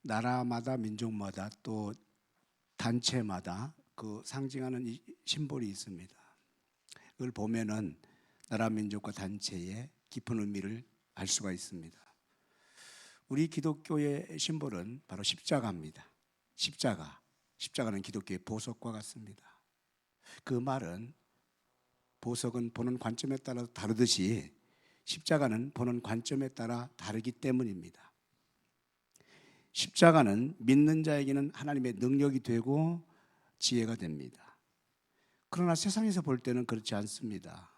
나라마다 민족마다 또 단체마다 그 상징하는 이 심볼이 있습니다. 그걸 보면은 나라 민족과 단체의 깊은 의미를 알 수가 있습니다. 우리 기독교의 심볼은 바로 십자가입니다. 십자가는 기독교의 보석과 같습니다. 그 말은 보석은 보는 관점에 따라 다르듯이 십자가는 보는 관점에 따라 다르기 때문입니다. 십자가는 믿는 자에게는 하나님의 능력이 되고 지혜가 됩니다. 그러나 세상에서 볼 때는 그렇지 않습니다.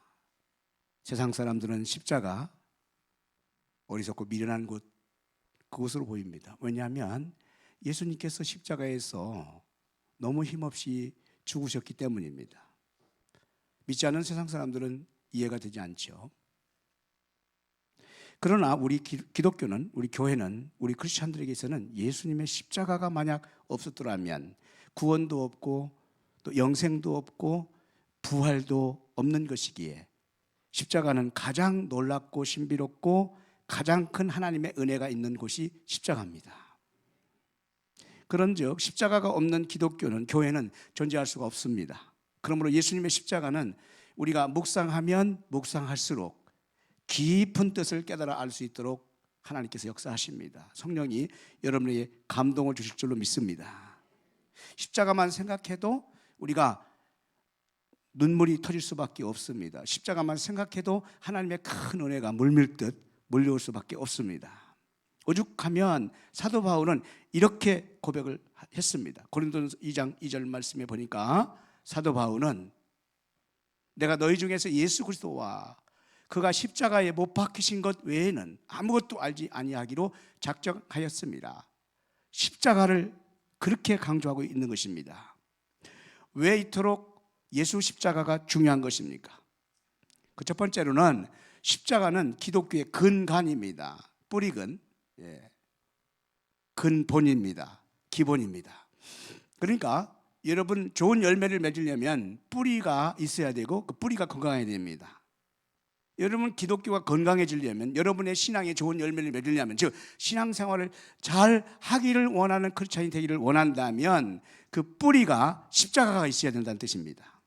세상 사람들은 십자가 어리석고 미련한 그것으로 보입니다. 왜냐하면 예수님께서 십자가에서 너무 힘없이 죽으셨기 때문입니다. 믿지 않는 세상 사람들은 이해가 되지 않죠. 그러나 우리 기독교는, 우리 교회는, 우리 크리스찬들에게서는 예수님의 십자가가 만약 없었더라면 구원도 없고 또 영생도 없고 부활도 없는 것이기에 십자가는 가장 놀랍고 신비롭고 가장 큰 하나님의 은혜가 있는 곳이 십자가입니다. 그런즉 십자가가 없는 기독교는, 교회는 존재할 수가 없습니다. 그러므로 예수님의 십자가는 우리가 묵상하면 묵상할수록 깊은 뜻을 깨달아 알 수 있도록 하나님께서 역사하십니다. 성령이 여러분에게 감동을 주실 줄로 믿습니다. 십자가만 생각해도 우리가 눈물이 터질 수밖에 없습니다. 십자가만 생각해도 하나님의 큰 은혜가 물밀듯 몰려올 수밖에 없습니다. 오죽하면 사도 바울은 이렇게 고백을 했습니다. 고린도전서 2장 2절 말씀에 보니까 사도 바울은 내가 너희 중에서 예수 그리스도와 그가 십자가에 못 박히신 것 외에는 아무것도 알지 아니하기로 작정하였습니다. 십자가를 그렇게 강조하고 있는 것입니다. 왜 이토록 예수 십자가가 중요한 것입니까? 그 첫 번째로는 십자가는 기독교의 근간입니다. 뿌리근, 근본입니다. 기본입니다. 그러니까 여러분 좋은 열매를 맺으려면 뿌리가 있어야 되고 그 뿌리가 건강해야 됩니다. 여러분 기독교가 건강해지려면, 여러분의 신앙에 좋은 열매를 맺으려면, 즉 신앙생활을 잘 하기를 원하는 크리스찬이 되기를 원한다면 그 뿌리가 십자가가 있어야 된다는 뜻입니다.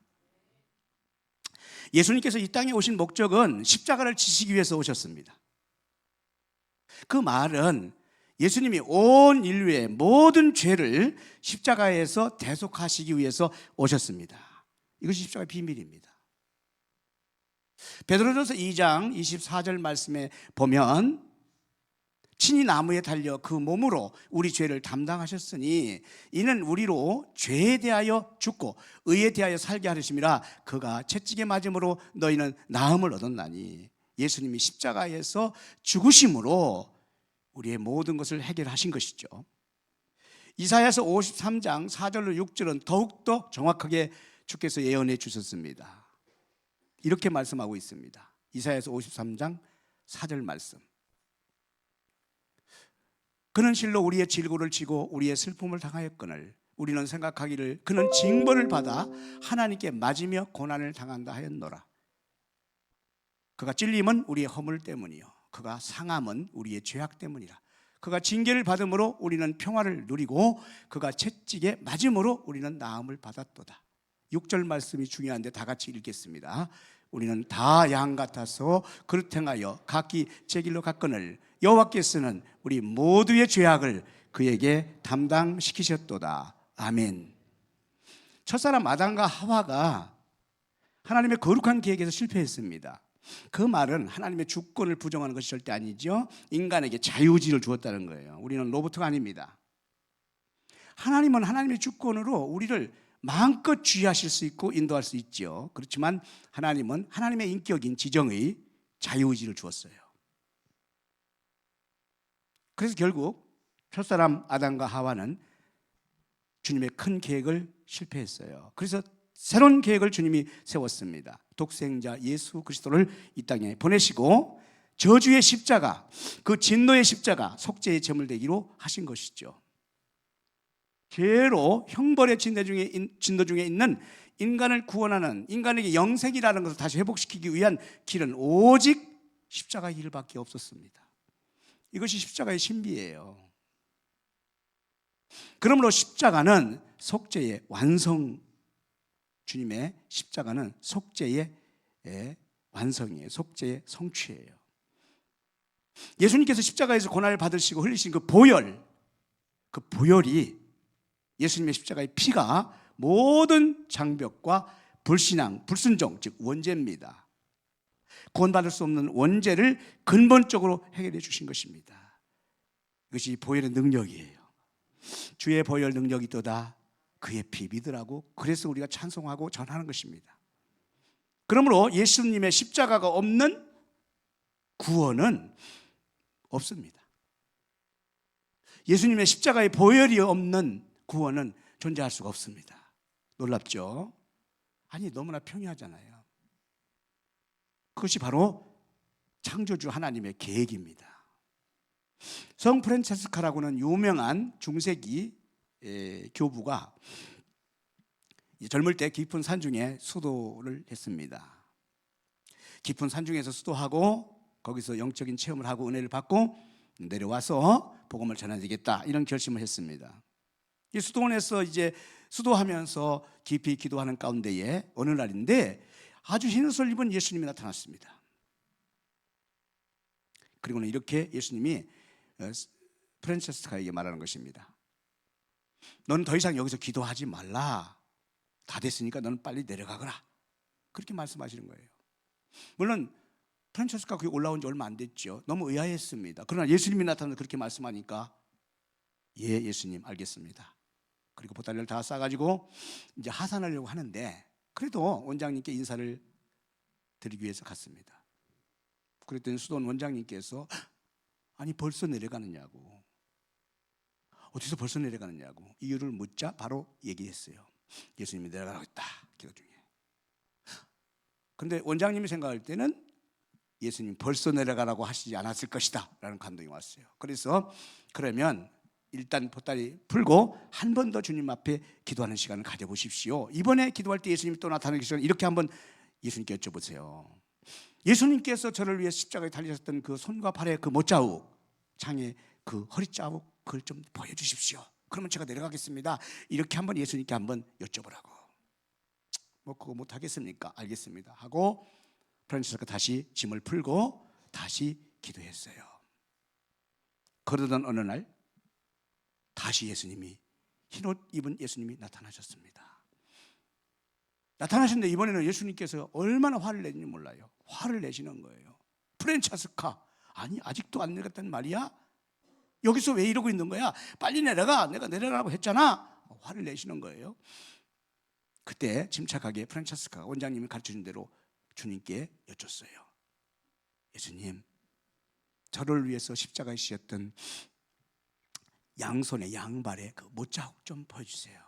예수님께서 이 땅에 오신 목적은 십자가를 지시기 위해서 오셨습니다. 그 말은 예수님이 온 인류의 모든 죄를 십자가에서 대속하시기 위해서 오셨습니다. 이것이 십자가의 비밀입니다. 베드로전서 2장 24절 말씀에 보면 친히 나무에 달려 그 몸으로 우리 죄를 담당하셨으니 이는 우리로 죄에 대하여 죽고 의에 대하여 살게 하심이라. 그가 채찍에 맞음으로 너희는 나음을 얻었나니. 예수님이 십자가에서 죽으심으로 우리의 모든 것을 해결하신 것이죠. 이사야서 53장 4절로 6절은 더욱더 정확하게 주께서 예언해 주셨습니다. 이렇게 말씀하고 있습니다. 이사야서 53장 4절 말씀. 그는 실로 우리의 질고를 지고 우리의 슬픔을 당하였거늘 우리는 생각하기를 그는 징벌을 받아 하나님께 맞으며 고난을 당한다 하였노라. 그가 찔림은 우리의 허물 때문이요 그가 상함은 우리의 죄악 때문이라. 그가 징계를 받음으로 우리는 평화를 누리고 그가 채찍에 맞음으로 우리는 나음을 받았도다. 6절 말씀이 중요한데 다 같이 읽겠습니다. 우리는 다 양 같아서 그릇 행하여 각기 제 길로 갔거늘 여호와께서는 우리 모두의 죄악을 그에게 담당시키셨도다. 아멘. 첫사람 아담과 하와가 하나님의 거룩한 계획에서 실패했습니다. 그 말은 하나님의 주권을 부정하는 것이 절대 아니죠. 인간에게 자유의지를 주었다는 거예요. 우리는 로봇가 아닙니다. 하나님은 하나님의 주권으로 우리를 마음껏 주의하실 수 있고 인도할 수 있죠. 그렇지만 하나님은 하나님의 인격인 지정의 자유의지를 주었어요. 그래서 결국 첫사람 아담과 하와는 주님의 큰 계획을 실패했어요. 그래서 새로운 계획을 주님이 세웠습니다. 독생자 예수 그리스도를 이 땅에 보내시고 저주의 십자가, 그 진노의 십자가, 속죄의 제물 되기로 하신 것이죠. 죄로 형벌의 진노 중에 있는 인간을 구원하는, 인간에게 영생이라는 것을 다시 회복시키기 위한 길은 오직 십자가의 길밖에 없었습니다. 이것이 십자가의 신비예요. 그러므로 십자가는 속죄의 완성, 주님의 십자가는 속죄의 완성이에요. 속죄의 성취예요. 예수님께서 십자가에서 고난을 받으시고 흘리신 그 보혈이 예수님의 십자가의 피가 모든 장벽과 불신앙, 불순종, 즉 원죄입니다. 구원받을 수 없는 원죄를 근본적으로 해결해 주신 것입니다. 이것이 보혈의 능력이에요. 주의 보혈 능력이 있도다, 그의 피 믿으라고, 그래서 우리가 찬송하고 전하는 것입니다. 그러므로 예수님의 십자가가 없는 구원은 없습니다. 예수님의 십자가의 보혈이 없는 구원은 존재할 수가 없습니다. 놀랍죠? 아니, 너무나 평이하잖아요. 그것이 바로 창조주 하나님의 계획입니다. 성 프란체스카라고는 유명한 중세기 교부가 젊을 때 깊은 산중에 수도를 했습니다. 깊은 산중에서 수도하고 거기서 영적인 체험을 하고 은혜를 받고 내려와서 복음을 전해야 되겠다, 이런 결심을 했습니다. 이 수도원에서 이제 수도하면서 깊이 기도하는 가운데에 어느 날인데 아주 흰 옷을 입은 예수님이 나타났습니다. 그리고는 이렇게 예수님이 프란체스카에게 말하는 것입니다. 너는 더 이상 여기서 기도하지 말라. 다 됐으니까 너는 빨리 내려가거라. 그렇게 말씀하시는 거예요. 물론 프란체스카가 거기 올라온 지 얼마 안 됐죠. 너무 의아했습니다. 그러나 예수님이 나타나서 그렇게 말씀하니까 예, 예수님 알겠습니다. 그리고 보따리를 다 싸가지고 이제 하산하려고 하는데 그래도 원장님께 인사를 드리기 위해서 갔습니다. 그랬더니 수도원 원장님께서 아니 벌써 내려가느냐고, 어디서 벌써 내려가느냐고 이유를 묻자 바로 얘기했어요. 예수님이 내려가라고 했다, 기도 중에. 그런데 원장님이 생각할 때는 예수님 벌써 내려가라고 하시지 않았을 것이다 라는 감동이 왔어요. 그래서 그러면 일단 보따리 풀고 한 번 더 주님 앞에 기도하는 시간을 가져보십시오. 이번에 기도할 때 예수님이 또 나타나기 시간, 이렇게 한번 예수님께 여쭤보세요. 예수님께서 저를 위해 십자가에 달리셨던 그 손과 발의 그 못자국, 장의 그 허리자국, 그걸 좀 보여주십시오. 그러면 제가 내려가겠습니다. 이렇게 한번 예수님께 한번 여쭤보라고. 뭐 그거 못하겠습니까? 알겠습니다 하고 프란체스카가 다시 짐을 풀고 다시 기도했어요. 그러던 어느 날 다시 예수님이, 흰옷 입은 예수님이 나타나셨습니다. 나타나셨는데 이번에는 예수님께서 얼마나 화를 냈는지 몰라요. 화를 내시는 거예요. 프란체스카, 아니 아직도 안 내려갔단 말이야? 여기서 왜 이러고 있는 거야? 빨리 내려가, 내가 내려가라고 했잖아. 화를 내시는 거예요. 그때 침착하게 프란체스카가 원장님이 가르쳐준 대로 주님께 여쭙어요. 예수님, 저를 위해서 십자가에 씌었던 양손에 양발에 그 못자국 좀 보여주세요.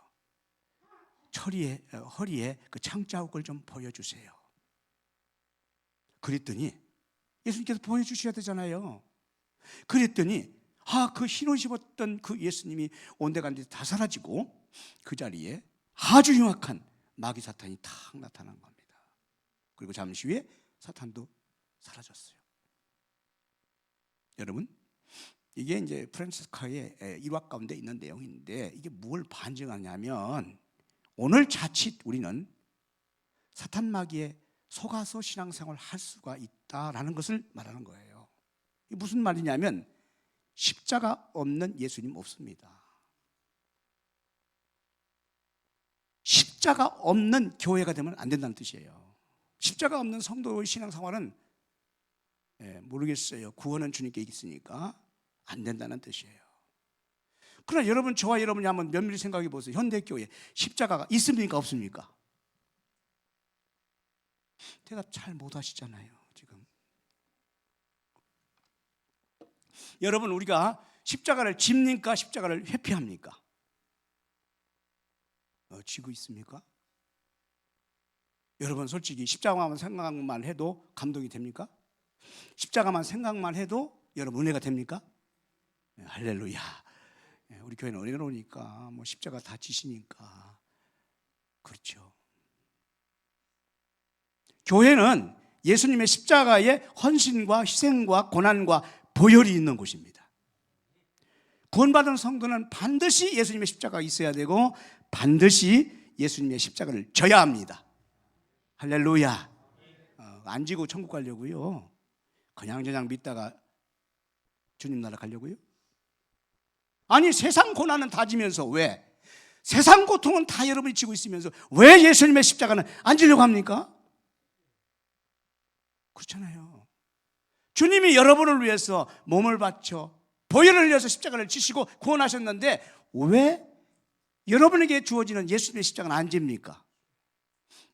허리에 그 창자국을 좀 보여주세요. 그랬더니 예수님께서 보여주셔야 되잖아요. 그랬더니 그 흰옷 입었던 그 예수님이 온데간데 다 사라지고 그 자리에 아주 흉악한 마귀 사탄이 탁 나타난 겁니다. 그리고 잠시 후에 사탄도 사라졌어요. 여러분, 이게 이제 프란체스카의 일화 가운데 있는 내용인데 이게 뭘 반증하냐면 오늘 자칫 우리는 사탄 마귀에 속아서 신앙생활을 할 수가 있다라는 것을 말하는 거예요. 이게 무슨 말이냐면 십자가 없는 예수님 없습니다. 십자가 없는 교회가 되면 안 된다는 뜻이에요. 십자가 없는 성도의 신앙생활은 모르겠어요. 구원은 주님께 있으니까 안 된다는 뜻이에요. 그러나 여러분, 저와 여러분이 한번 면밀히 생각해 보세요. 현대교회 십자가가 있습니까 없습니까? 대답 잘 못하시잖아요 지금. 여러분, 우리가 십자가를 집니까 십자가를 회피합니까? 지고 있습니까? 여러분, 솔직히 십자가만 생각만 해도 감동이 됩니까? 십자가만 생각만 해도 여러분 은혜가 됩니까? 할렐루야. 우리 교회는 은혜로우니까 뭐 십자가 다 지시니까 그렇죠. 교회는 예수님의 십자가의 헌신과 희생과 고난과 보혈이 있는 곳입니다. 구원받은 성도는 반드시 예수님의 십자가가 있어야 되고 반드시 예수님의 십자가를 져야 합니다. 할렐루야. 안 지고 천국 가려고요? 그냥저냥 믿다가 주님 나라 가려고요? 아니, 세상 고난은 다 지면서 왜? 세상 고통은 다 여러분이 지고 있으면서 왜 예수님의 십자가는 안 지려고 합니까? 그렇잖아요. 주님이 여러분을 위해서 몸을 바쳐 보혈을 흘려서 십자가를 지시고 구원하셨는데 왜 여러분에게 주어지는 예수님의 십자가는 안 집니까?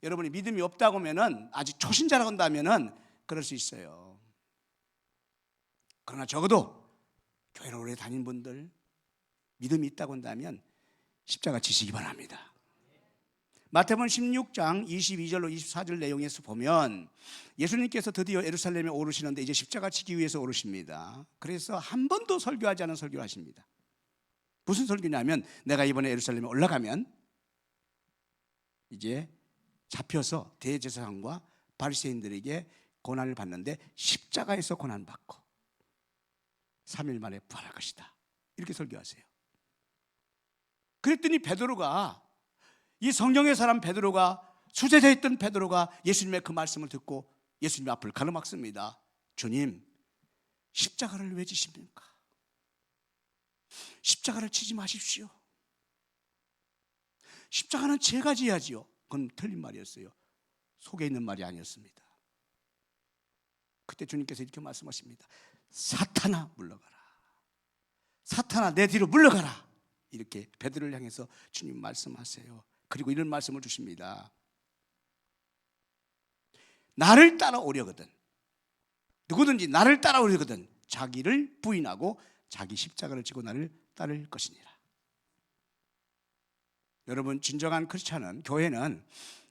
여러분이 믿음이 없다고 하면은, 아직 초신자라고 한다면은 그럴 수 있어요. 그러나 적어도 교회를 오래 다닌 분들, 믿음이 있다고 한다면 십자가 지시기 바랍니다. 마태복음 16장 22절로 24절 내용에서 보면 예수님께서 드디어 예루살렘에 오르시는데 이제 십자가 지기 위해서 오르십니다. 그래서 한 번도 설교하지 않은 설교를 하십니다. 무슨 설교냐면, 내가 이번에 예루살렘에 올라가면 이제 잡혀서 대제사장과 바리새인들에게 고난을 받는데 십자가에서 고난받고 3일 만에 부활할 것이다, 이렇게 설교하세요. 그랬더니 베드로가, 이 성경의 사람 베드로가, 수제자에 있던 베드로가 예수님의 그 말씀을 듣고 예수님 앞을 가로막습니다. 주님, 십자가를 왜 지십니까? 십자가를 치지 마십시오. 십자가는 제가 지어야지요. 그건 틀린 말이었어요. 속에 있는 말이 아니었습니다. 그때 주님께서 이렇게 말씀하십니다. 사탄아, 물러가라. 사탄아, 내 뒤로 물러가라. 이렇게 베드로를 향해서 주님 말씀하세요. 그리고 이런 말씀을 주십니다. 나를 따라오려거든, 누구든지 나를 따라오려거든 자기를 부인하고 자기 십자가를 지고 나를 따를 것이니라. 여러분, 진정한 크리스찬은, 교회는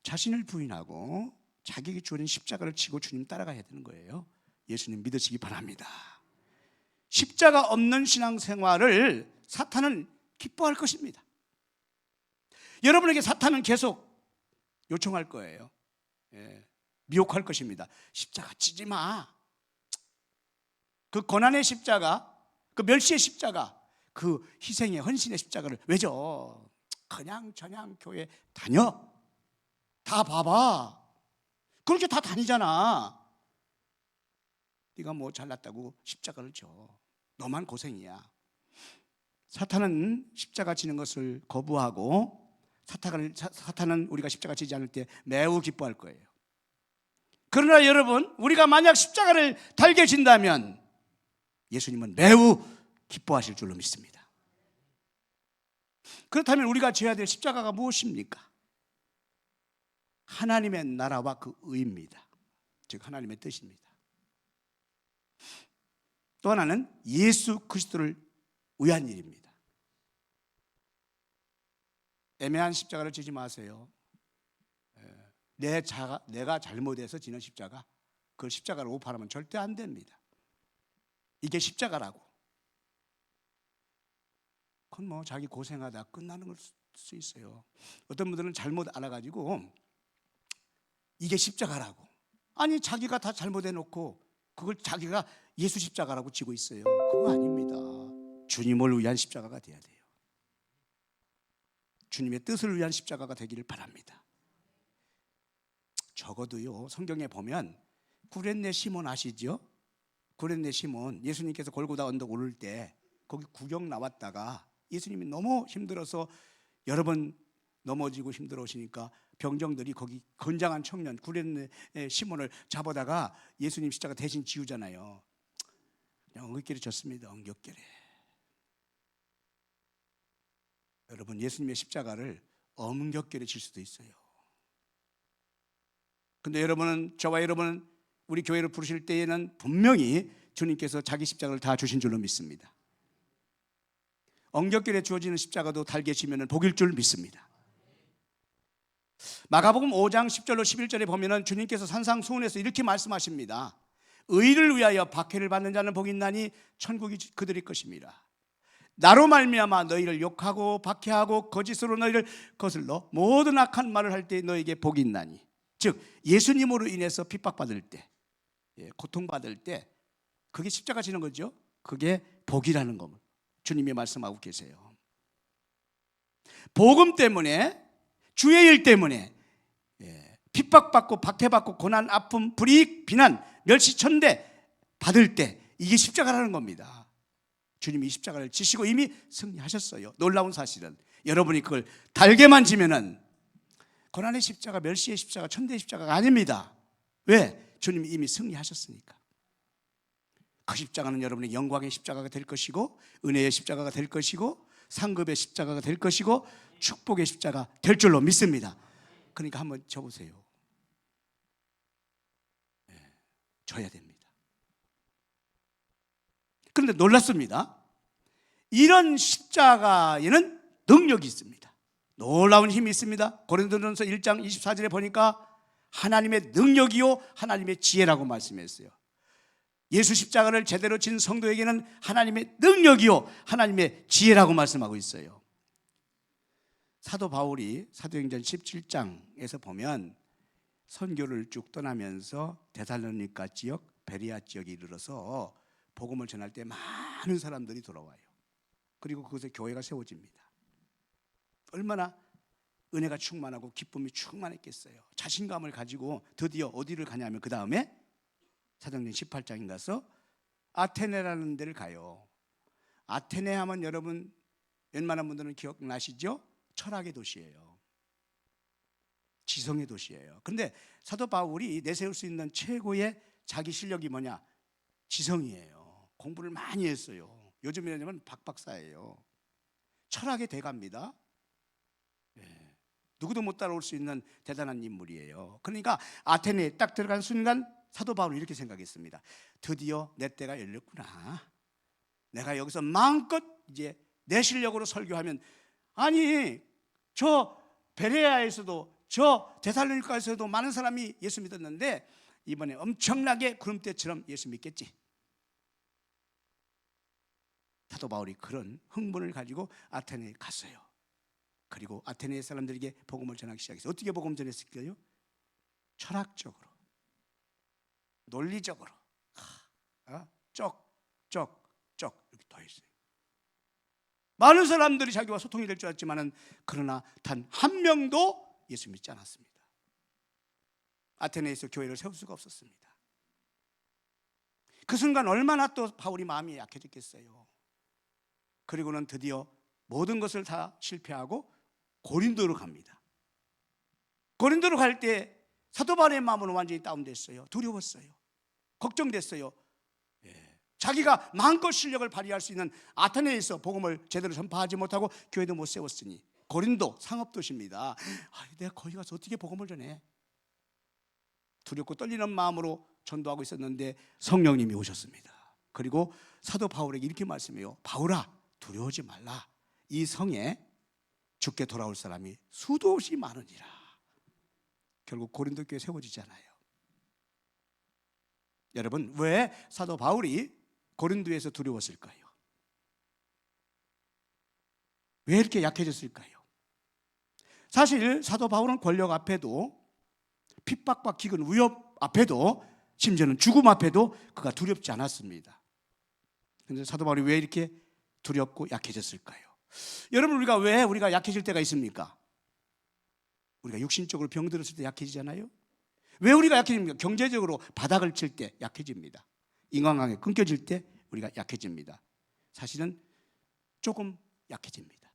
자신을 부인하고 자기에게 주어진 십자가를 지고 주님 따라가야 되는 거예요. 예수님 믿으시기 바랍니다. 십자가 없는 신앙생활을 사탄은 기뻐할 것입니다. 여러분에게 사탄은 계속 요청할 거예요. 미혹할 것입니다. 십자가 지지 마. 그 고난의 십자가, 그 멸시의 십자가, 그 희생의 헌신의 십자가를 왜 져? 그냥 저냥 교회 다녀. 다 봐봐. 그렇게 다 다니잖아. 네가 뭐 잘났다고 십자가를 져. 너만 고생이야. 사탄은 십자가 지는 것을 거부하고 사탄은 우리가 십자가 지지 않을 때 매우 기뻐할 거예요. 그러나 여러분, 우리가 만약 십자가를 달게 진다면 예수님은 매우 기뻐하실 줄로 믿습니다. 그렇다면 우리가 져야 될 십자가가 무엇입니까? 하나님의 나라와 그 의입니다. 즉 하나님의 뜻입니다. 또 하나는 예수 그리스도를 위한 일입니다. 애매한 십자가를 지지 마세요. 내가 잘못해서 지는 십자가, 그 십자가를 오판하면 절대 안 됩니다. 이게 십자가라고. 그건 뭐 자기 고생하다 끝나는 걸 수 있어요. 어떤 분들은 잘못 알아가지고 이게 십자가라고, 아니 자기가 다 잘못해놓고 그걸 자기가 예수 십자가라고 지고 있어요. 그거 아닙니다. 주님을 위한 십자가가 돼야 돼요. 주님의 뜻을 위한 십자가가 되기를 바랍니다. 적어도요, 성경에 보면 구레네 시몬 아시죠? 구레네 시몬, 예수님께서 골고다 언덕 오를 때 거기 구경 나왔다가 예수님이 너무 힘들어서 여러 번 넘어지고 힘들어오시니까 병정들이 거기 건장한 청년 구레네 시몬을 잡아다가 예수님 십자가 대신 지우잖아요. 그냥 엉겹결에 졌습니다. 엉겹결에. 여러분, 예수님의 십자가를 엉겹결에 질 수도 있어요. 근데 여러분은, 저와 여러분은 우리 교회를 부르실 때에는 분명히 주님께서 자기 십자가를 다 주신 줄로 믿습니다. 엉겹결에 주어지는 십자가도 달게 지면 복일 줄 믿습니다. 마가복음 5장 10절로 11절에 보면 주님께서 산상수훈에서 이렇게 말씀하십니다. 의를 위하여 박해를 받는 자는 복이 있나니 천국이 그들의 것입니다. 나로 말미암아 너희를 욕하고 박해하고 거짓으로 너희를 거슬러 모든 악한 말을 할 때 너희에게 복이 있나니, 즉 예수님으로 인해서 핍박받을 때, 고통받을 때 그게 십자가 지는 거죠. 그게 복이라는 겁니다. 주님이 말씀하고 계세요. 복음 때문에, 주의 일 때문에 핍박받고 박해받고 고난, 아픔, 불이익, 비난, 멸시천대 받을 때 이게 십자가라는 겁니다. 주님이 십자가를 지시고 이미 승리하셨어요. 놀라운 사실은 여러분이 그걸 달게만 지면은 고난의 십자가, 멸시의 십자가, 천대의 십자가가 아닙니다. 왜? 주님이 이미 승리하셨으니까. 그 십자가는 여러분의 영광의 십자가가 될 것이고, 은혜의 십자가가 될 것이고, 상급의 십자가가 될 것이고, 축복의 십자가 될 줄로 믿습니다. 그러니까 한번 쳐보세요. 져야 됩니다. 그런데 놀랐습니다. 이런 십자가에는 능력이 있습니다. 놀라운 힘이 있습니다. 고린도전서 1장 24절에 보니까 하나님의 능력이요 하나님의 지혜라고 말씀했어요. 예수 십자가를 제대로 진 성도에게는 하나님의 능력이요 하나님의 지혜라고 말씀하고 있어요. 사도 바울이 사도행전 17장에서 보면 선교를 쭉 떠나면서 데살로니가 지역, 베레아 지역에 이르러서 복음을 전할 때 많은 사람들이 돌아와요. 그리고 그곳에 교회가 세워집니다. 얼마나 은혜가 충만하고 기쁨이 충만했겠어요. 자신감을 가지고 드디어 어디를 가냐면 그 다음에 사도행전 18장에 가서 아테네라는 데를 가요. 아테네 하면 여러분 웬만한 분들은 기억나시죠? 철학의 도시예요. 지성의 도시예요. 그런데 사도 바울이 내세울 수 있는 최고의 자기 실력이 뭐냐? 지성이에요. 공부를 많이 했어요. 요즘이라면 박박사예요. 철학의 대가입니다. 누구도 못 따라올 수 있는 대단한 인물이에요. 그러니까 아테네에 딱 들어간 순간 사도 바울은 이렇게 생각했습니다. 드디어 내 때가 열렸구나. 내가 여기서 마음껏 이제 내 실력으로 설교하면, 아니 저 베레아에서도 저 데살로니가에서도 많은 사람이 예수 믿었는데 이번에 엄청나게 구름대처럼 예수 믿겠지. 사도 바울이 그런 흥분을 가지고 아테네에 갔어요. 그리고 아테네 사람들에게 복음을 전하기 시작했어요. 어떻게 복음 전했을까요? 철학적으로, 논리적으로, 쩍 이렇게 더했어요. 많은 사람들이 자기와 소통이 될 줄 알았지만은 그러나 단 한 명도 예수 믿지 않았습니다. 아테네에서 교회를 세울 수가 없었습니다. 그 순간 얼마나 또 바울이 마음이 약해졌겠어요. 그리고는 드디어 모든 것을 다 실패하고 고린도로 갑니다. 고린도로 갈 때 사도 바울의 마음은 완전히 다운됐어요. 두려웠어요. 걱정됐어요. 자기가 마음껏 실력을 발휘할 수 있는 아테네에서 복음을 제대로 전파하지 못하고 교회도 못 세웠으니, 고린도 상업도시입니다. 내가 거기 가서 어떻게 복음을 전해? 두렵고 떨리는 마음으로 전도하고 있었는데 성령님이 오셨습니다. 그리고 사도 바울에게 이렇게 말씀해요. 바울아, 두려워하지 말라. 이 성에 죽게 돌아올 사람이 수도 없이 많으니라. 결국 고린도 교회 세워지잖아요. 여러분, 왜 사도 바울이 고린도에서 두려웠을까요? 왜 이렇게 약해졌을까요? 사실 사도 바울은 권력 앞에도, 핍박과 기근, 위협 앞에도, 심지어는 죽음 앞에도 그가 두렵지 않았습니다. 그런데 사도 바울이 왜 이렇게 두렵고 약해졌을까요? 여러분, 우리가 약해질 때가 있습니까? 우리가 육신적으로 병들었을 때 약해지잖아요. 왜 우리가 약해집니까? 경제적으로 바닥을 칠 때 약해집니다. 인간관계 끊겨질 때 우리가 약해집니다. 사실은 조금 약해집니다.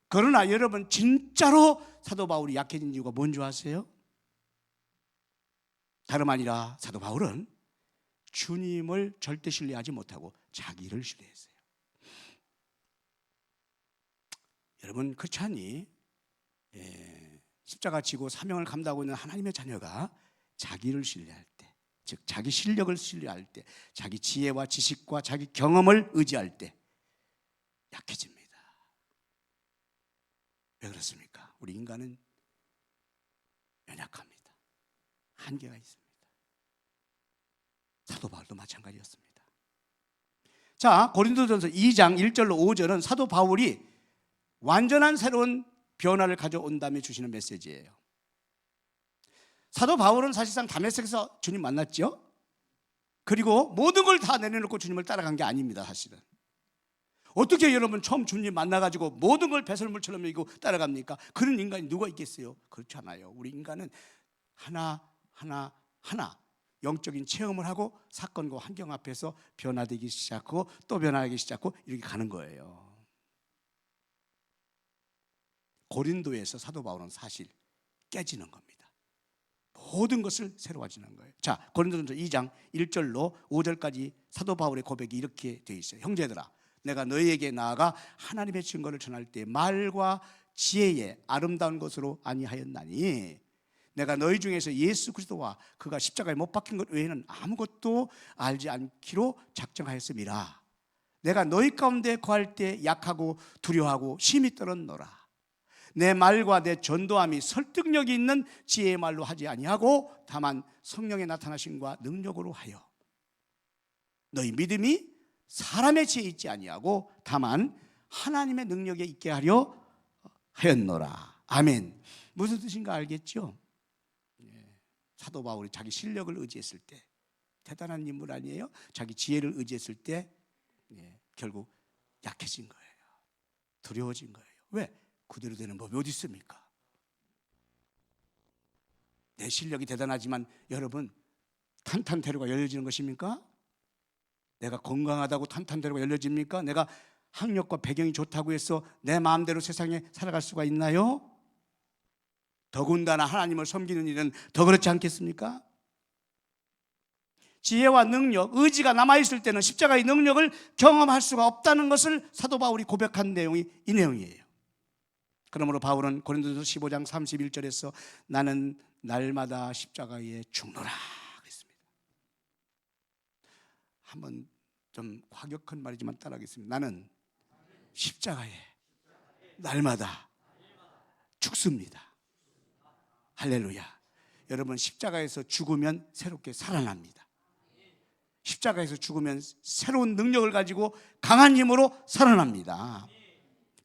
그러나 여러분, 진짜로 사도 바울이 약해진 이유가 뭔지 아세요? 다름 아니라 사도 바울은 주님을 절대 신뢰하지 못하고 자기를 신뢰했어요. 여러분, 그렇지 않니? 십자가 지고 사명을 감당하고 있는 하나님의 자녀가 자기를 신뢰할 때, 즉 자기 실력을 신뢰할 때, 자기 지혜와 지식과 자기 경험을 의지할 때 약해집니다. 왜 그렇습니까? 우리 인간은 연약합니다. 한계가 있습니다. 사도 바울도 마찬가지였습니다. 자, 고린도전서 2장 1절로 5절은 사도 바울이 완전한 새로운 변화를 가져온 다음에 주시는 메시지예요. 사도 바울은 사실상 다메섹에서 주님 만났죠. 그리고 모든 걸 다 내려놓고 주님을 따라간 게 아닙니다. 사실은 어떻게 여러분 처음 주님 만나가지고 모든 걸 배설물처럼 여기고 따라갑니까? 그런 인간이 누가 있겠어요? 그렇잖아요. 우리 인간은 하나 영적인 체험을 하고 사건과 환경 앞에서 변화되기 시작하고 또 변화하기 시작하고 이렇게 가는 거예요. 고린도에서 사도 바울은 사실 깨지는 겁니다. 모든 것을 새로워지는 거예요. 자, 고린도전서 2장 1절로 5절까지 사도 바울의 고백이 이렇게 되어 있어요. 형제들아, 내가 너희에게 나아가 하나님의 증거를 전할 때 말과 지혜에 아름다운 것으로 아니하였나니 내가 너희 중에서 예수 그리스도와 그가 십자가에 못 박힌 것 외에는 아무것도 알지 않기로 작정하였음이라. 내가 너희 가운데 거할 때 약하고 두려워하고 심히 떨었노라. 내 말과 내 전도함이 설득력이 있는 지혜의 말로 하지 아니하고 다만 성령의 나타나심과 능력으로 하여 너희 믿음이 사람의 지혜에 있지 아니하고 다만 하나님의 능력에 있게 하려 하였노라. 아멘. 무슨 뜻인가 알겠죠? 사도 바울이 자기 실력을 의지했을 때 대단한 인물 아니에요? 자기 지혜를 의지했을 때 결국 약해진 거예요. 두려워진 거예요. 왜? 그대로 되는 법이 어디 있습니까? 내 실력이 대단하지만 여러분 탄탄대로가 열려지는 것입니까? 내가 건강하다고 탄탄대로가 열려집니까? 내가 학력과 배경이 좋다고 해서 내 마음대로 세상에 살아갈 수가 있나요? 더군다나 하나님을 섬기는 일은 더 그렇지 않겠습니까? 지혜와 능력, 의지가 남아있을 때는 십자가의 능력을 경험할 수가 없다는 것을 사도 바울이 고백한 내용이 이 내용이에요. 그러므로 바울은 고린도전서 15장 31절에서 나는 날마다 십자가에 죽노라 그랬습니다. 한번 좀 과격한 말이지만 따라하겠습니다. 나는 십자가에 날마다 죽습니다. 할렐루야. 여러분 십자가에서 죽으면 새롭게 살아납니다. 십자가에서 죽으면 새로운 능력을 가지고 강한 힘으로 살아납니다.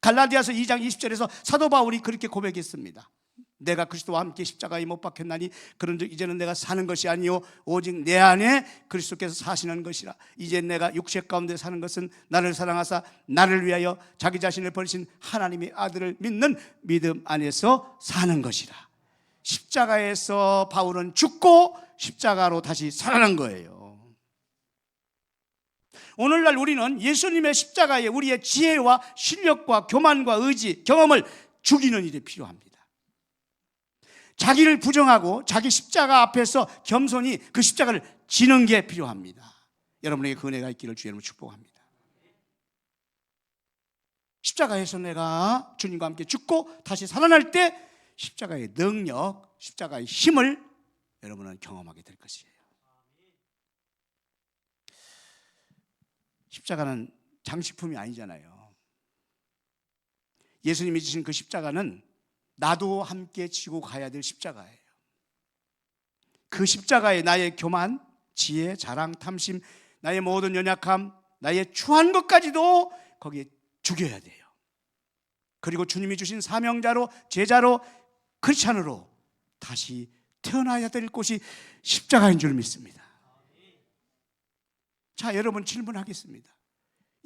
갈라디아서 2장 20절에서 사도 바울이 그렇게 고백했습니다. 내가 그리스도와 함께 십자가에 못 박혔나니 그런즉 이제는 내가 사는 것이 아니요 오직 내 안에 그리스도께서 사시는 것이라. 이제 내가 육체 가운데 사는 것은 나를 사랑하사 나를 위하여 자기 자신을 버리신 하나님의 아들을 믿는 믿음 안에서 사는 것이라. 십자가에서 바울은 죽고 십자가로 다시 살아난 거예요. 오늘날 우리는 예수님의 십자가에 우리의 지혜와 실력과 교만과 의지, 경험을 죽이는 일이 필요합니다. 자기를 부정하고 자기 십자가 앞에서 겸손히 그 십자가를 지는 게 필요합니다. 여러분에게 그 은혜가 있기를 주의 이름으로 축복합니다. 십자가에서 내가 주님과 함께 죽고 다시 살아날 때 십자가의 능력, 십자가의 힘을 여러분은 경험하게 될 것이에요. 십자가는 장식품이 아니잖아요. 예수님이 지신 그 십자가는 나도 함께 지고 가야 될 십자가예요. 그 십자가에 나의 교만, 지혜, 자랑, 탐심, 나의 모든 연약함, 나의 추한 것까지도 거기에 죽여야 돼요. 그리고 주님이 주신 사명자로, 제자로, 크리스찬으로 다시 태어나야 될 곳이 십자가인 줄 믿습니다. 자, 여러분 질문하겠습니다.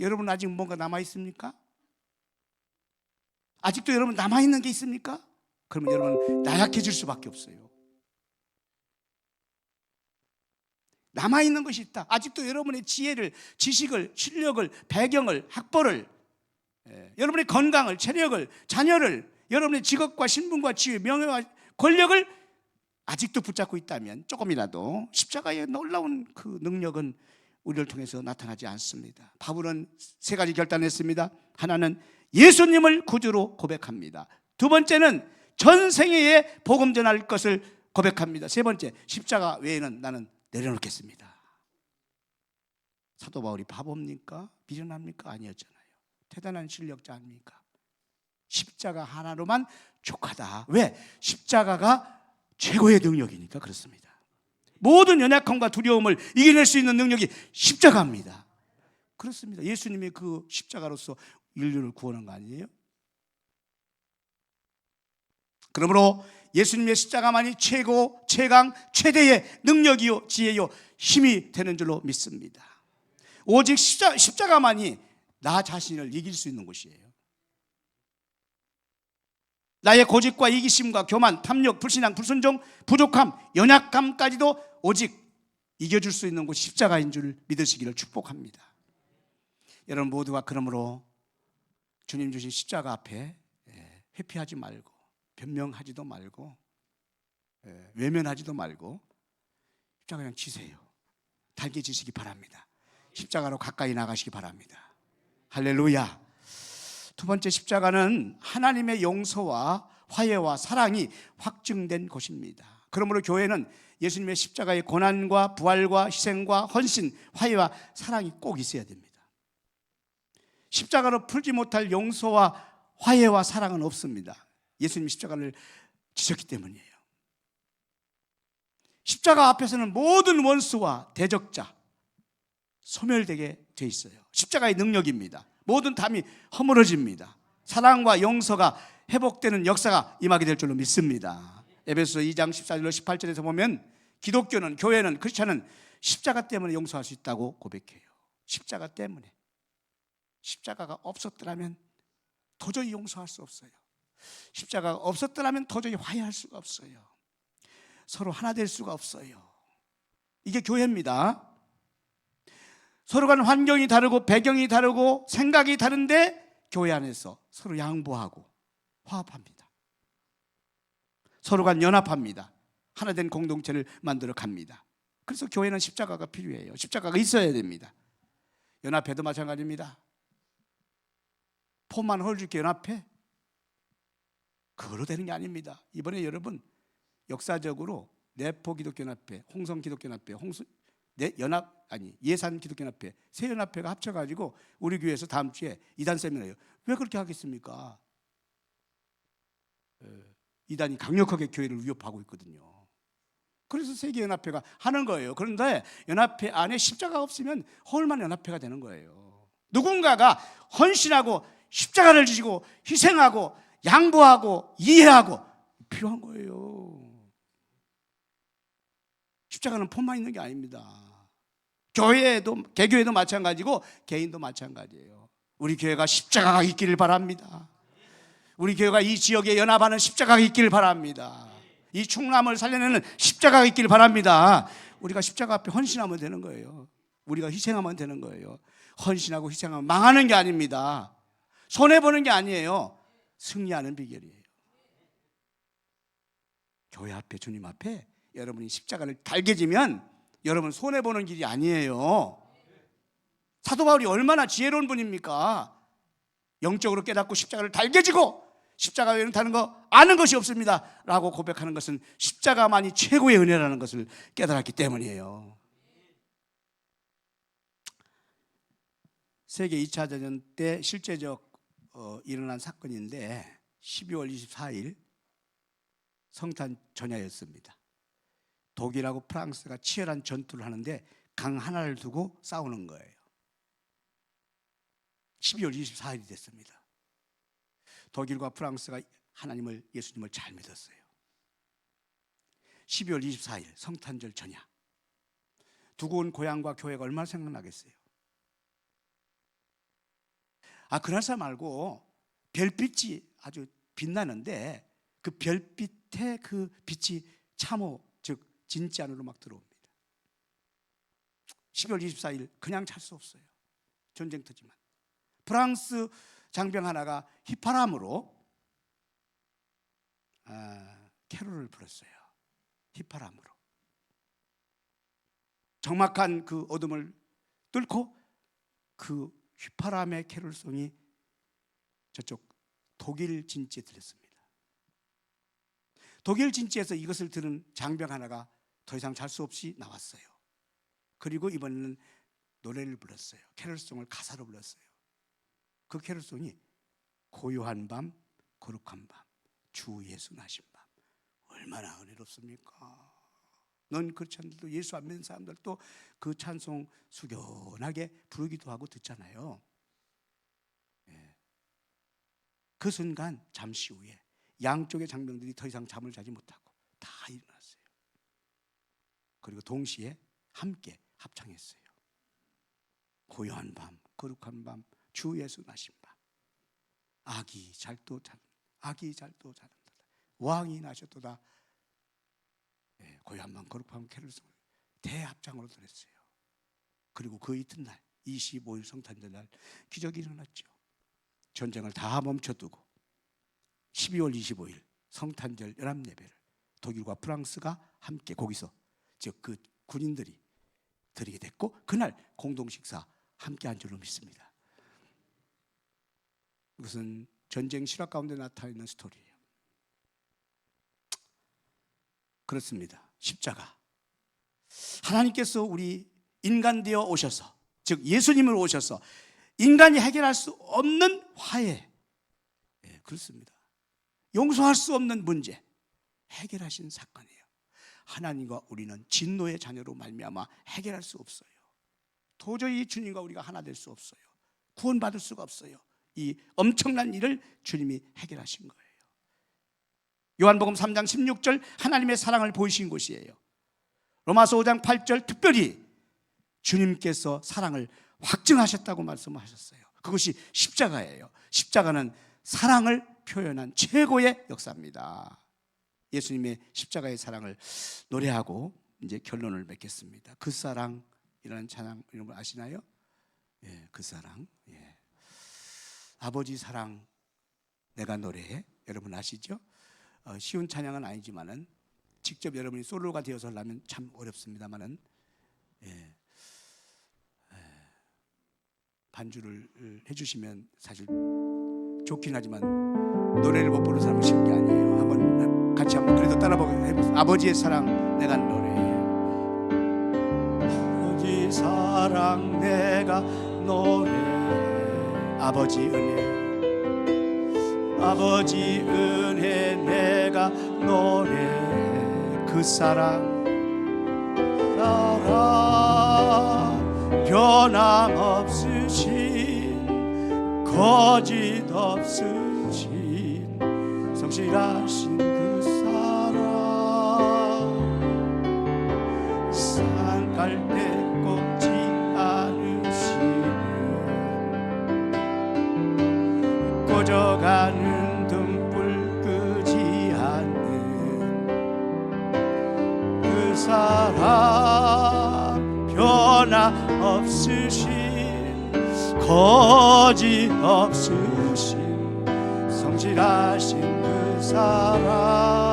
여러분 아직 뭔가 남아있습니까? 아직도 여러분 남아있는 게 있습니까? 그러면 여러분 나약해질 수밖에 없어요. 남아있는 것이 있다. 아직도 여러분의 지혜를, 지식을, 실력을, 배경을, 학벌을, 여러분의 건강을, 체력을, 자녀를, 여러분의 직업과 신분과 지위, 명예와 권력을 아직도 붙잡고 있다면 조금이라도 십자가의 놀라운 그 능력은 우리를 통해서 나타나지 않습니다. 바울은 세 가지 결단했습니다. 하나는 예수님을 구주로 고백합니다. 두 번째는 전생애에 복음 전할 것을 고백합니다. 세 번째, 십자가 외에는 나는 내려놓겠습니다. 사도 바울이 바보입니까? 미련합니까? 아니었잖아요. 대단한 실력자 아닙니까? 십자가 하나로만 족하다. 왜? 십자가가 최고의 능력이니까 그렇습니다. 모든 연약함과 두려움을 이겨낼 수 있는 능력이 십자가입니다. 그렇습니다. 예수님이 그 십자가로서 인류를 구원한 거 아니에요? 그러므로 예수님의 십자가만이 최고, 최강, 최대의 능력이요, 지혜요, 힘이 되는 줄로 믿습니다. 오직 십자가만이 나 자신을 이길 수 있는 것이에요. 나의 고집과 이기심과 교만, 탐욕, 불신앙, 불순종, 부족함, 연약감까지도 오직 이겨줄 수 있는 곳이 십자가인 줄 믿으시기를 축복합니다. 여러분 모두가 그러므로 주님 주신 십자가 앞에 회피하지 말고, 변명하지도 말고, 외면하지도 말고 십자가 그냥 지세요. 달개지시기 바랍니다. 십자가로 가까이 나가시기 바랍니다. 할렐루야. 두 번째, 십자가는 하나님의 용서와 화해와 사랑이 확증된 곳입니다. 그러므로 교회는 예수님의 십자가의 고난과 부활과 희생과 헌신, 화해와 사랑이 꼭 있어야 됩니다. 십자가로 풀지 못할 용서와 화해와 사랑은 없습니다. 예수님이 십자가를 지셨기 때문이에요. 십자가 앞에서는 모든 원수와 대적자 소멸되게 돼 있어요. 십자가의 능력입니다. 모든 담이 허물어집니다. 사랑과 용서가 회복되는 역사가 임하게 될 줄로 믿습니다. 에베소서 2장 14절로 18절에서 보면 기독교는, 교회는, 크리스찬은 십자가 때문에 용서할 수 있다고 고백해요. 십자가 때문에. 십자가가 없었더라면 도저히 용서할 수 없어요. 십자가가 없었더라면 도저히 화해할 수가 없어요. 서로 하나 될 수가 없어요. 이게 교회입니다. 서로 간 환경이 다르고 배경이 다르고 생각이 다른데 교회 안에서 서로 양보하고 화합합니다. 서로 간 연합합니다. 하나 된 공동체를 만들어 갑니다. 그래서 교회는 십자가가 필요해요. 십자가가 있어야 됩니다. 연합회도 마찬가지입니다. 포만 헐줄게 연합회? 그걸로 되는 게 아닙니다. 이번에 여러분 역사적으로 내포 기독교연합회, 홍성 기독교연합회, 예산 기독교연합회, 세 연합회가 합쳐가지고 우리 교회에서 다음 주에 이단 세미나예요. 왜 그렇게 하겠습니까? 이단이 강력하게 교회를 위협하고 있거든요. 그래서 세계연합회가 하는 거예요. 그런데 연합회 안에 십자가 없으면 헐만 연합회가 되는 거예요. 누군가가 헌신하고 십자가를 지시고 희생하고 양보하고 이해하고 필요한 거예요. 십자가는 폰만 있는 게 아닙니다. 교회에도, 개교회도 마찬가지고 개인도 마찬가지예요. 우리 교회가 십자가가 있기를 바랍니다. 우리 교회가 이 지역에 연합하는 십자가가 있기를 바랍니다. 이 충남을 살려내는 십자가가 있기를 바랍니다. 우리가 십자가 앞에 헌신하면 되는 거예요. 우리가 희생하면 되는 거예요. 헌신하고 희생하면 망하는 게 아닙니다. 손해보는 게 아니에요. 승리하는 비결이에요. 교회 앞에, 주님 앞에 여러분이 십자가를 달개지면 여러분 손해보는 길이 아니에요. 사도 바울이 얼마나 지혜로운 분입니까? 영적으로 깨닫고 십자가를 달개지고 십자가 외에는 다른 거 아는 것이 없습니다 라고 고백하는 것은 십자가만이 최고의 은혜라는 것을 깨달았기 때문이에요. 세계 2차 대전 때 실제적 일어난 사건인데 12월 24일 성탄 전야였습니다. 독일하고 프랑스가 치열한 전투를 하는데 강 하나를 두고 싸우는 거예요. 12월 24일이 됐습니다. 독일과 프랑스가 하나님을, 예수님을 잘 믿었어요. 12월 24일 성탄절 전야. 두고 온 고향과 교회가 얼마나 생각나겠어요. 그날사 말고 별빛이 아주 빛나는데 그 별빛에 그 빛이 참호, 즉 진짠으로 막 들어옵니다. 12월 24일 그냥 잘 수 없어요. 전쟁터지만. 프랑스 장병 하나가 휘파람으로 캐롤을 불었어요. 휘파람으로. 적막한 그 어둠을 뚫고 그 휘파람의 캐롤송이 저쪽 독일 진지에 들렸습니다. 독일 진지에서 이것을 들은 장병 하나가 더 이상 잘 수 없이 나왔어요. 그리고 이번에는 노래를 불렀어요. 캐롤송을 가사로 불렀어요. 그 캐롤송이 고요한 밤, 거룩한 밤, 주 예수 나신 밤. 얼마나 은혜롭습니까? 넌 그렇지 않아도 예수 안 믿는 사람들도 그 찬송 숙연하게 부르기도 하고 듣잖아요. 그 순간 잠시 후에 양쪽의 장병들이 더 이상 잠을 자지 못하고 다 일어났어요. 그리고 동시에 함께 합창했어요. 고요한 밤, 거룩한 밤, 주 예수 나신 밤. 아기 잘도 자는, 아기 잘도 자는다. 왕이 나셨도다. 네, 고요한 밤, 거룩한 밤, 캐롤송을 대합창으로 드렸어요. 그리고 그 이튿날 25일 성탄절날 기적이 일어났죠. 전쟁을 다 멈춰두고 12월 25일 성탄절 연합예배를 독일과 프랑스가 함께 거기서, 즉 그 군인들이 드리게 됐고, 그날 공동식사 함께 한 줄로 믿습니다. 이것은 전쟁 실화 가운데 나타나 있는 스토리예요. 그렇습니다. 십자가, 하나님께서 우리 인간 되어 오셔서, 즉 예수님을 오셔서 인간이 해결할 수 없는 화해, 그렇습니다. 용서할 수 없는 문제 해결하신 사건이에요. 하나님과 우리는 진노의 자녀로 말미암아 해결할 수 없어요. 도저히 주님과 우리가 하나 될 수 없어요. 구원받을 수가 없어요. 이 엄청난 일을 주님이 해결하신 거예요. 요한복음 3장 16절 하나님의 사랑을 보이신 곳이에요. 로마서 5장 8절 특별히 주님께서 사랑을 확증하셨다고 말씀하셨어요. 그것이 십자가예요. 십자가는 사랑을 표현한 최고의 역사입니다. 예수님의 십자가의 사랑을 노래하고 이제 결론을 맺겠습니다. 그 사랑이라는 찬양 여러분 아시나요? 예, 그 사랑. 예. 아버지 사랑 내가 노래해. 여러분 아시죠? 쉬운 찬양은 아니지만은 직접 여러분이 솔로가 되어서 하려면 참 어렵습니다만은, 예, 반주를 해주시면 사실 좋긴 하지만 노래를 못 부르는 사람은 쉬운 게 아니에요. 한번 같이 한번 그래도 따라보게 해보세요. 아버지의 사랑 내가 노래해. 아버지 사랑 내가 노래해. 아버지 은혜, 아버지 은혜 내가 노래해. 그 사랑, 사랑 변함없으신, 거짓 없으신, 성실하신 그 사랑, 산갈대 꺾지 않으시는, 꺼져가는 등불 끄지 않는 그 사랑, 변함없으신, 거짓 없으신, 성실하신 그 사랑,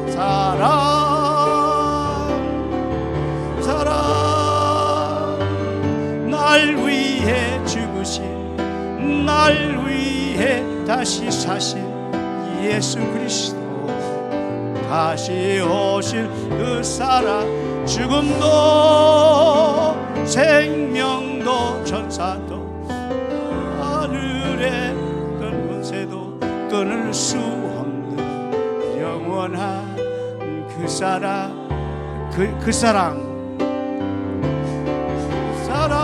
사랑, 사랑, 날 위해 죽으신, 날 위해 다시 사신 예수 그리스도, 다시 오실 그 사랑, 죽음도 생명도 천사도 하늘의 어떤 권세도 끊을 수 없는 영원한 그 사랑, 그 사랑, 사랑,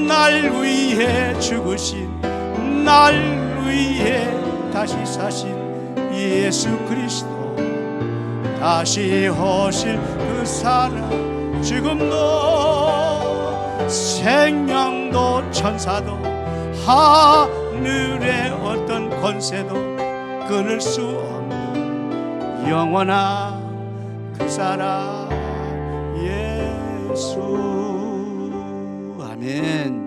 날 위해 죽으신, 날 위해 다시 사신 예수 그리스도, 다시 오실 그 사랑, 죽음도 생명도 천사도 하늘의 어떤 권세도 끊을 수 없는 영원한 그 사랑 예수. 아멘.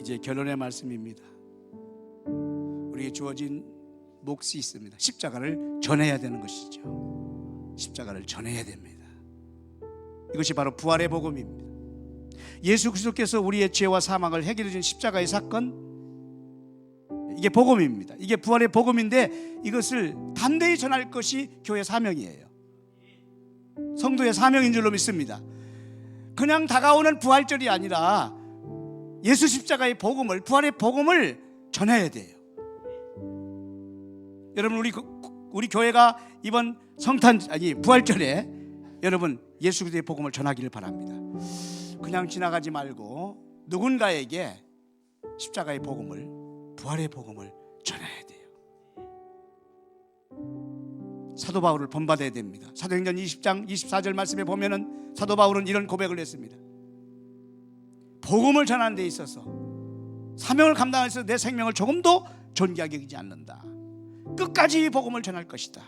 이제 결론의 말씀입니다. 우리에게 주어진 몫이 있습니다. 십자가를 전해야 되는 것이죠. 십자가를 전해야 됩니다. 이것이 바로 부활의 복음입니다. 예수 그리스도께서 우리의 죄와 사망을 해결해 준 십자가의 사건, 이게 복음입니다. 이게 부활의 복음인데 이것을 담대히 전할 것이 교회 사명이에요. 성도의 사명인 줄로 믿습니다. 그냥 다가오는 부활절이 아니라 예수 십자가의 복음을, 부활의 복음을 전해야 돼요. 여러분, 우리 교회가 이번 부활절에 여러분 예수 그리스도의 복음을 전하기를 바랍니다. 그냥 지나가지 말고 누군가에게 십자가의 복음을, 부활의 복음을 전해야 돼요. 사도 바울을 본받아야 됩니다. 사도행전 20장 24절 말씀에 보면은 사도 바울은 이런 고백을 했습니다. 복음을 전하는 데 있어서 사명을 감당해서 내 생명을 조금도 존귀하게 여기지 않는다. 끝까지 복음을 전할 것이다.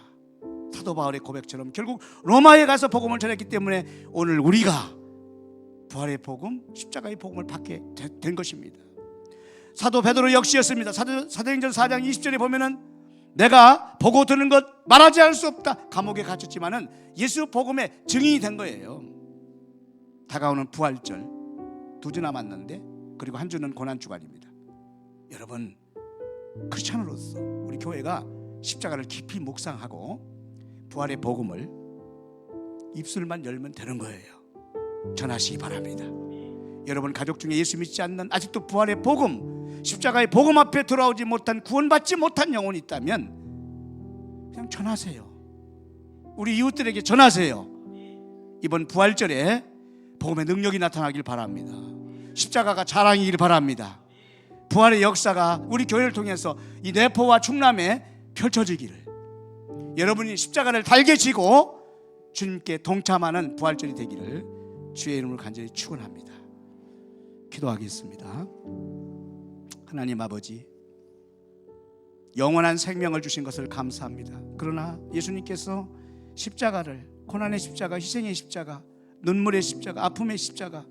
사도 바울의 고백처럼 결국 로마에 가서 복음을 전했기 때문에 오늘 우리가 부활의 복음, 십자가의 복음을 받게 된 것입니다. 사도 베드로 역시였습니다. 사도행전 4장 20절에 보면은 내가 보고 들은 것 말하지 않을 수 없다. 감옥에 갇혔지만은 예수 복음의 증인이 된 거예요. 다가오는 부활절 2주 남았는데, 그리고 한 주는 고난주간입니다. 여러분, 크리스찬으로서 우리 교회가 십자가를 깊이 묵상하고 부활의 복음을 입술만 열면 되는 거예요. 전하시기 바랍니다. 여러분 가족 중에 예수 믿지 않는, 아직도 부활의 복음, 십자가의 복음 앞에 돌아오지 못한, 구원받지 못한 영혼이 있다면 그냥 전하세요. 우리 이웃들에게 전하세요. 이번 부활절에 복음의 능력이 나타나길 바랍니다. 십자가가 자랑이길 바랍니다. 부활의 역사가 우리 교회를 통해서 이 내포와 충남에 펼쳐지기를, 여러분이 십자가를 달게 지고 주님께 동참하는 부활절이 되기를 주의 이름으로 간절히 축원합니다. 기도하겠습니다. 하나님 아버지, 영원한 생명을 주신 것을 감사합니다. 그러나 예수님께서 십자가를, 고난의 십자가, 희생의 십자가, 눈물의 십자가, 아픔의 십자가,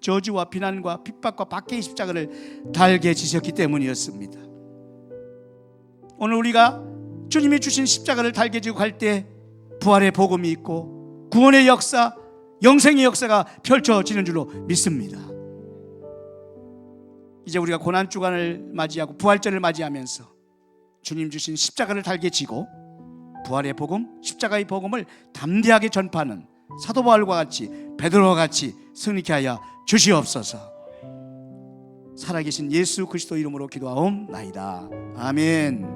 저주와 비난과 핍박과 박해의 십자가를 달게 지셨기 때문이었습니다. 오늘 우리가 주님이 주신 십자가를 달게 지고 갈 때 부활의 복음이 있고 구원의 역사, 영생의 역사가 펼쳐지는 줄로 믿습니다. 이제 우리가 고난주간을 맞이하고 부활절을 맞이하면서 주님 주신 십자가를 달게 지고 부활의 복음, 십자가의 복음을 담대하게 전파하는 사도 바울과 같이, 베드로와 같이 승리케 하여 주시옵소서. 살아계신 예수 그리스도 이름으로 기도하옵나이다. 아멘.